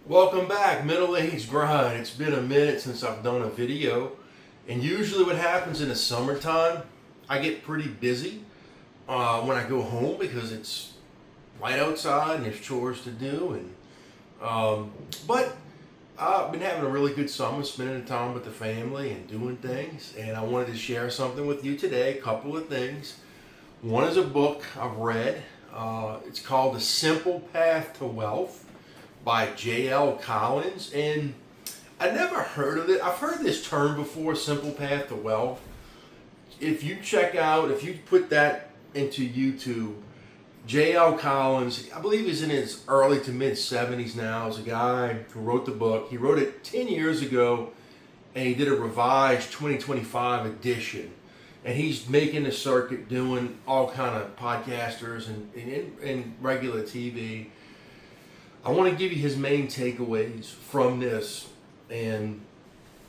Welcome back, Middle Age Grind. It's been a minute since I've done a video, and usually what happens in the summertime, I get pretty busy when I go home because it's light outside and there's chores to do. But I've been having a really good summer, spending time with the family and doing things, and I wanted to share something with you today. A couple of things. One is a book I've read. It's called The Simple Path to Wealth by J.L. Collins, and I never heard of it. I've heard this term before, simple path to wealth. If you put that into YouTube, J.L. Collins, I believe he's in his early to mid 70s now, is a guy who wrote the book. He wrote it 10 years ago, and he did a revised 2025 edition. And he's making the circuit doing all kind of podcasters and regular TV. I want to give you his main takeaways from this and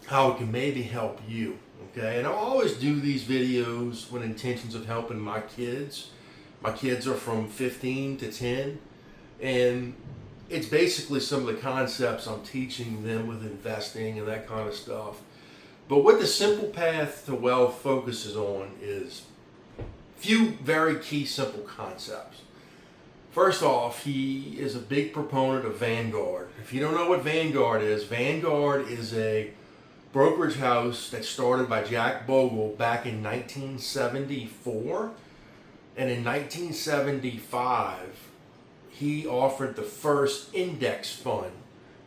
how it can maybe help you. Okay, and I always do these videos with intentions of helping my kids. My kids are from 15 to 10, and it's basically some of the concepts I'm teaching them with investing and that kind of stuff. But what the Simple Path to Wealth focuses on is a few very key simple concepts. First off, he is a big proponent of Vanguard. If you don't know what Vanguard is a brokerage house that started by Jack Bogle back in 1974. And in 1975, he offered the first index fund,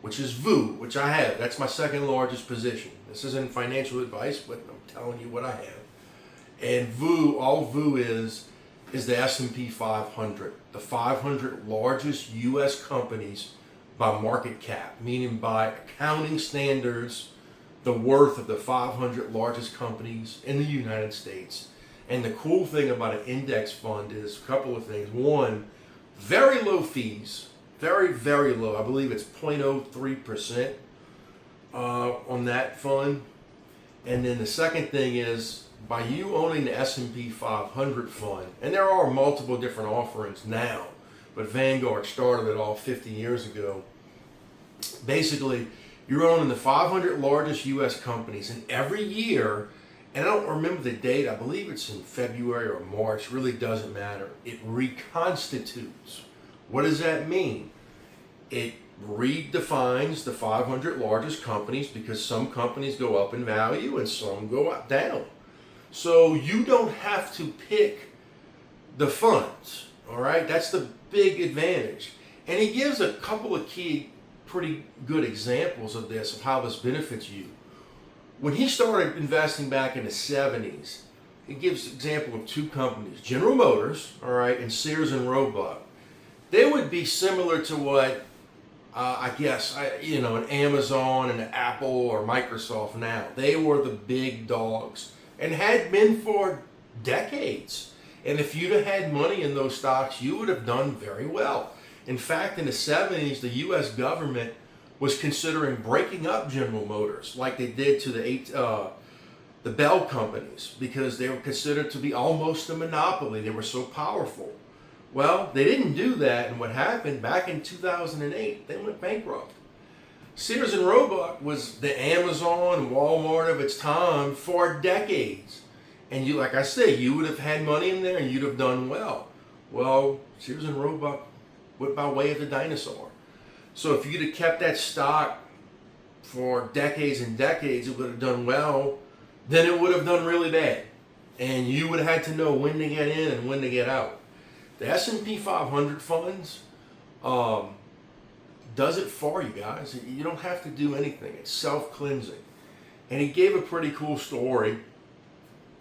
which is VU, which I have. That's my second largest position. This isn't financial advice, but I'm telling you what I have. And VU, all VU is the S&P 500, the 500 largest U.S. companies by market cap, meaning by accounting standards, the worth of the 500 largest companies in the United States. And the cool thing about an index fund is a couple of things. One, very low fees, very, very low. I believe it's 0.03% on that fund. And then the second thing is, by you owning the S&P 500 fund, and there are multiple different offerings now, but Vanguard started it all 50 years ago. Basically, you're owning the 500 largest U.S. companies, and every year, and I don't remember the date, I believe it's in February or March, really doesn't matter, it reconstitutes. What does that mean? It redefines the 500 largest companies because some companies go up in value and some go up down. So you don't have to pick the funds, all right? That's the big advantage. And he gives a couple of key, pretty good examples of this, of how this benefits you. When he started investing back in the 70s, he gives an example of two companies, General Motors, all right, and Sears and Roebuck. They would be similar to what, an Amazon and an Apple or Microsoft now. They were the big dogs and had been for decades. And if you'd have had money in those stocks, you would have done very well. In fact, in the 70s, the U.S. government was considering breaking up General Motors like they did to the Bell companies because they were considered to be almost a monopoly. They were so powerful. Well, they didn't do that, and what happened back in 2008, they went bankrupt. Sears and Roebuck was the Amazon and Walmart of its time for decades. And you, like I say, you would have had money in there and you'd have done well. Well, Sears and Roebuck went by way of the dinosaur. So if you'd have kept that stock for decades and decades, it would have done well. Then it would have done really bad. And you would have had to know when to get in and when to get out. The S&P 500 funds, does it for you guys. You don't have to do anything. It's self-cleansing. And he gave a pretty cool story.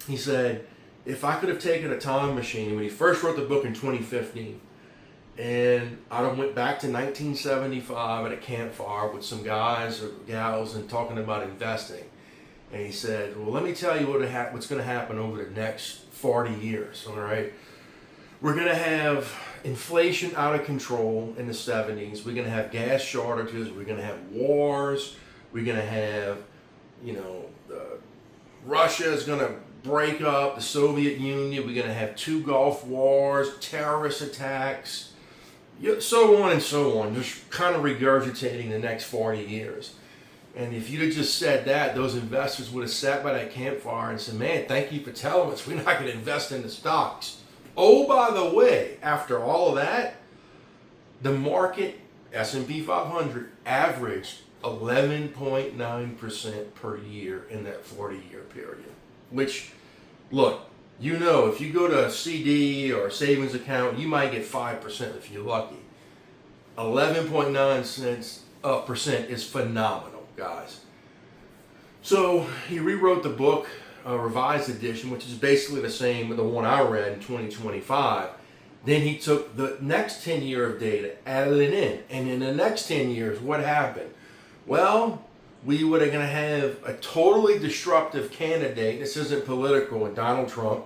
He said, if I could have taken a time machine, when he first wrote the book in 2015, and I went back to 1975 at a campfire with some guys or gals and talking about investing. And he said, well, let me tell you what's going to happen over the next 40 years, all right? We're going to have inflation out of control in the 70s. We're going to have gas shortages. We're going to have wars. We're going to have, Russia is going to break up the Soviet Union. We're going to have two Gulf Wars, terrorist attacks. So on and so on, just kind of regurgitating the next 40 years. And if you'd have just said that, those investors would have sat by that campfire and said, man, thank you for telling us we're not going to invest in the stocks. Oh, by the way, after all of that, the market, S&P 500, averaged 11.9% per year in that 40-year period. Which, look, you know, if you go to a CD or a savings account, you might get 5% if you're lucky. 11.9% is phenomenal, guys. So he rewrote the book, a revised edition, which is basically the same with the one I read in 2025. Then he took the next 10 year of data, added it in. And in the next 10 years, what happened? Well, we were going to have a totally disruptive candidate. This isn't political, and Donald Trump,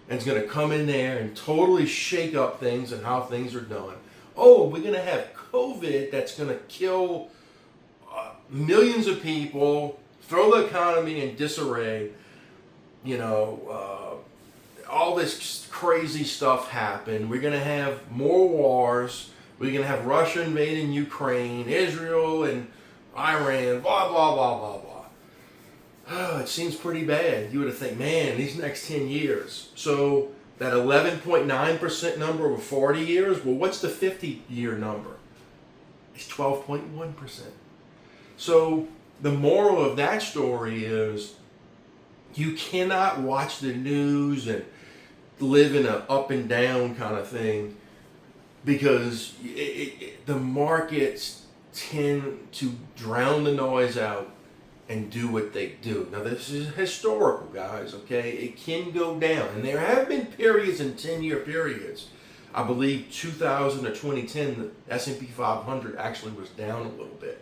and is going to come in there and totally shake up things and how things are done. Oh, we're going to have COVID that's going to kill millions of people, throw the economy in disarray. All this crazy stuff happen. We're going to have more wars. We're going to have Russia invading Ukraine, Israel and Iran, blah, blah, blah, blah, blah. Oh, it seems pretty bad. You would have think, man, these next 10 years. So that 11.9% number over 40 years, well, what's the 50-year number? It's 12.1%. So the moral of that story is you cannot watch the news and live in an up and down kind of thing, because the markets tend to drown the noise out and do what they do. Now, this is historical, guys, okay? It can go down. And there have been periods in 10-year periods. I believe 2000 or 2010, the S&P 500 actually was down a little bit.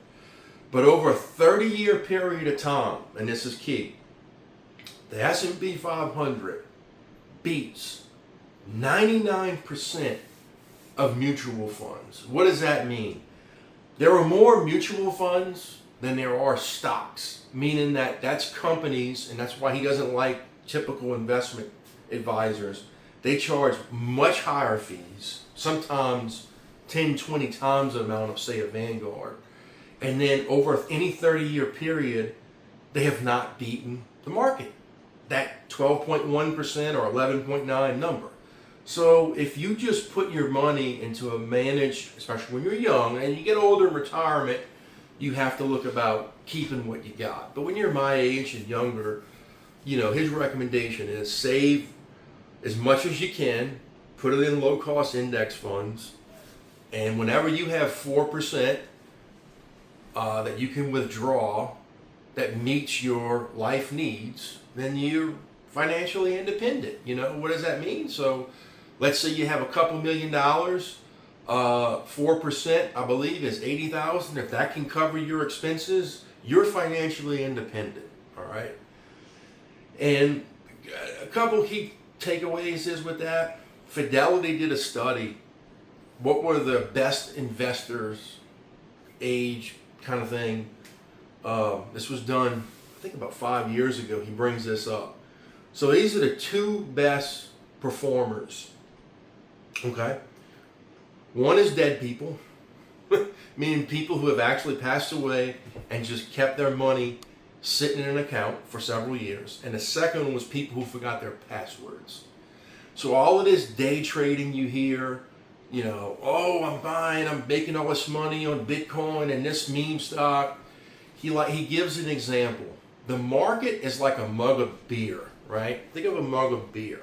But over a 30-year period of time, and this is key, the S&P 500 beats 99% of mutual funds. What does that mean? There are more mutual funds than there are stocks, meaning that that's companies, and that's why he doesn't like typical investment advisors. They charge much higher fees, sometimes 10, 20 times the amount of, say, a Vanguard. And then over any 30-year period, they have not beaten the market, that 12.1% or 11.9 number. So if you just put your money into a managed, especially when you're young, and you get older in retirement, you have to look about keeping what you got. But when you're my age and younger, his recommendation is save as much as you can, put it in low-cost index funds, and whenever you have 4% that you can withdraw that meets your life needs, then you're financially independent. What does that mean? So let's say you have a couple $1 million, 4%, I believe, is $80,000. If that can cover your expenses, you're financially independent, all right? And a couple key takeaways is with that, Fidelity did a study. What were the best investors, age kind of thing? This was done, I think, about 5 years ago. He brings this up. So these are the two best performers, okay? One is dead people, meaning people who have actually passed away and just kept their money sitting in an account for several years. And the second one was people who forgot their passwords. So all of this day trading you hear, oh, I'm making all this money on Bitcoin and this meme stock. He gives an example. The market is like a mug of beer, right? Think of a mug of beer.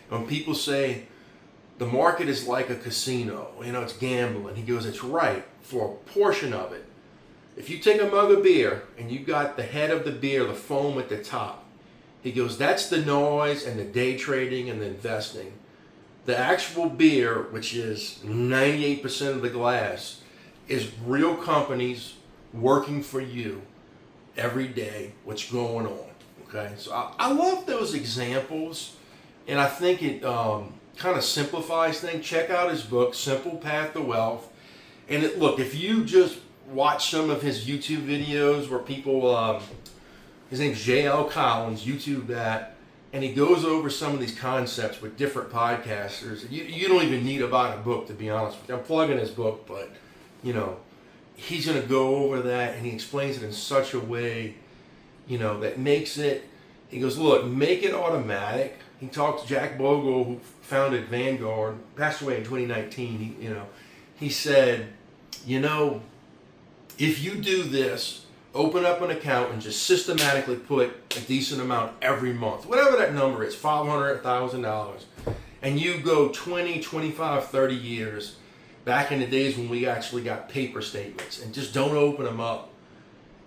When people say the market is like a casino, it's gambling, he goes, it's right for a portion of it. If you take a mug of beer and you got the head of the beer, the foam at the top, he goes, that's the noise and the day trading and the investing. The actual beer, which is 98% of the glass, is real companies working for you every day, what's going on, okay? So I love those examples, and I think it kind of simplifies things. Check out his book, Simple Path to Wealth. And look, if you just watch some of his YouTube videos where people, his name's J.L. Collins, YouTube that, and he goes over some of these concepts with different podcasters. You don't even need to buy a book, to be honest with you. I'm plugging his book, but he's going to go over that, and he explains it in such a way, that makes it. He goes, look, make it automatic. He talks to Jack Bogle, who founded Vanguard, passed away in 2019. He said, if you do this, open up an account and just systematically put a decent amount every month, whatever that number is, $500, $1,000, and you go 20, 25, 30 years, back in the days when we actually got paper statements, and just don't open them up.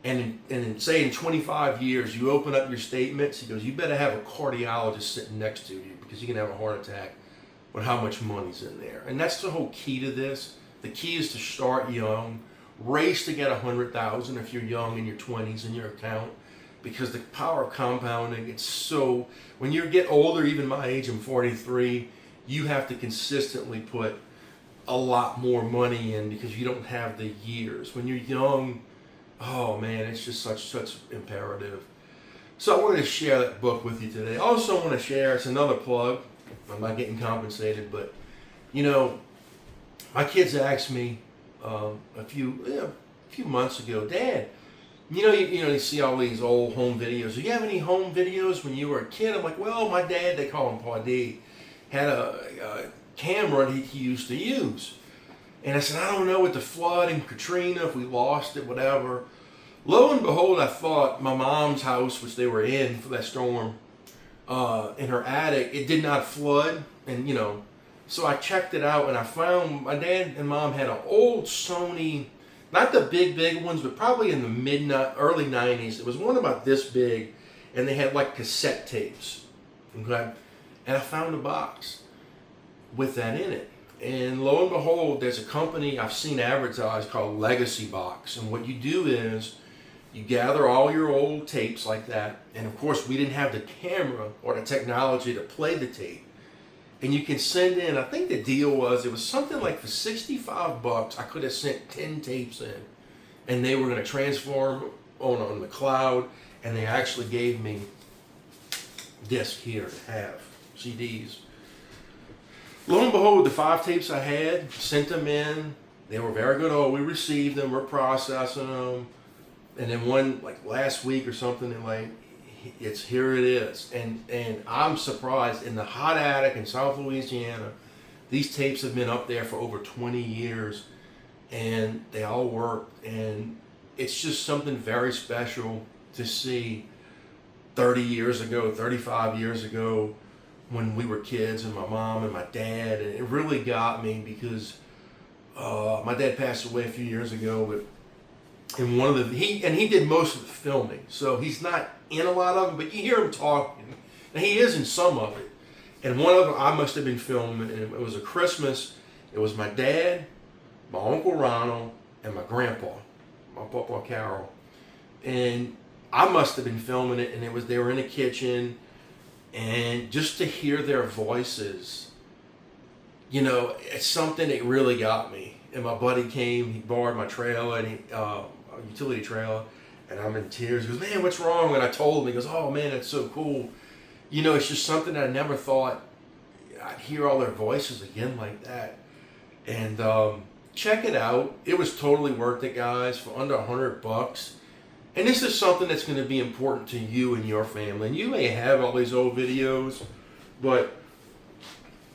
And say in 25 years, you open up your statements, he goes, you better have a cardiologist sitting next to you because you can have a heart attack with how much money's in there. And that's the whole key to this. The key is to start young. Race to get 100,000 if you're young in your 20s in your account, because the power of compounding, it's so, when you get older, even my age, I'm 43, you have to consistently put a lot more money in because you don't have the years. When you're young, oh man, it's just such imperative. So I wanted to share that book with you today. I also want to share, it's another plug, I'm not getting compensated, but my kids asked me a few months ago, Dad, you see all these old home videos. Do you have any home videos when you were a kid? I'm like, well, my dad, they call him Pa D, had a camera he used to use. And I said, I don't know, with the flood and Katrina, if we lost it, whatever. Lo and behold, I thought my mom's house, which they were in for that storm, in her attic, it did not flood. And, so I checked it out, and I found my dad and mom had an old Sony, not the big ones, but probably in the early 90s. It was one about this big, and they had like cassette tapes. Okay? And I found a box with that in it. And lo and behold, there's a company I've seen advertised called Legacybox. And what you do is you gather all your old tapes like that. And of course, we didn't have the camera or the technology to play the tape. And you can send in, I think the deal was, it was something like for $65, I could have sent 10 tapes in. And they were going to transform on the cloud. And they actually gave me disc here to have, CDs. Lo and behold, the 5 tapes I had, sent them in. They were very good. Oh, we received them, we're processing them. And then one, like last week or something, they're like, here it is. And I'm surprised, in the hot attic in South Louisiana, these tapes have been up there for over 20 years, and they all work. And it's just something very special to see 30 years ago, 35 years ago, when we were kids, and my mom and my dad. And it really got me because my dad passed away a few years ago, but in he did most of the filming, so he's not in a lot of it, but you hear him talking, and he is in some of it. And one of them I must have been filming, and it was a Christmas. It was my dad, my Uncle Ronald, and my grandpa, my Papa Carol. And I must have been filming it, and they were in the kitchen, and just to hear their voices, it's something that really got me. And my buddy came, he borrowed my trailer, and a utility trailer, and I'm in tears. He goes, man, what's wrong? And I told him. He goes, oh man, that's so cool. It's just something that I never thought I'd hear all their voices again like that. And check it out. It was totally worth it, guys, for under $100. And this is something that's going to be important to you and your family. And you may have all these old videos, but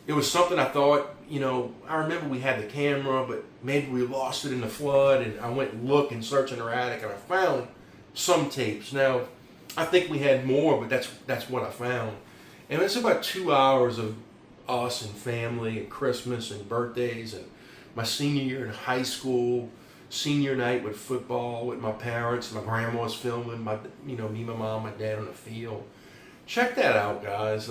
it was something I thought, I remember we had the camera, but maybe we lost it in the flood. And I went and looked and searched in our attic, and I found some tapes. Now, I think we had more, but that's what I found. And it's about 2 hours of us and family and Christmas and birthdays and my senior year in high school, senior night with football with my parents. My grandma was filming, me, my mom, my dad on the field. Check that out, guys.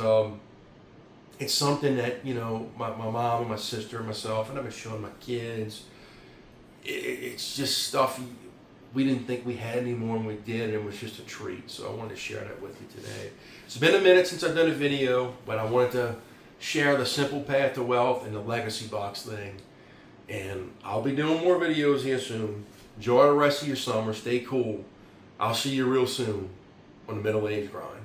It's something that, my mom and my sister and myself, and I've been showing my kids. It's just stuff we didn't think we had anymore, and we did, and it was just a treat. So I wanted to share that with you today. It's been a minute since I've done a video, but I wanted to share the simple path to wealth and the Legacybox thing. And I'll be doing more videos here soon. Enjoy the rest of your summer. Stay cool. I'll see you real soon on the Middle Age Grind.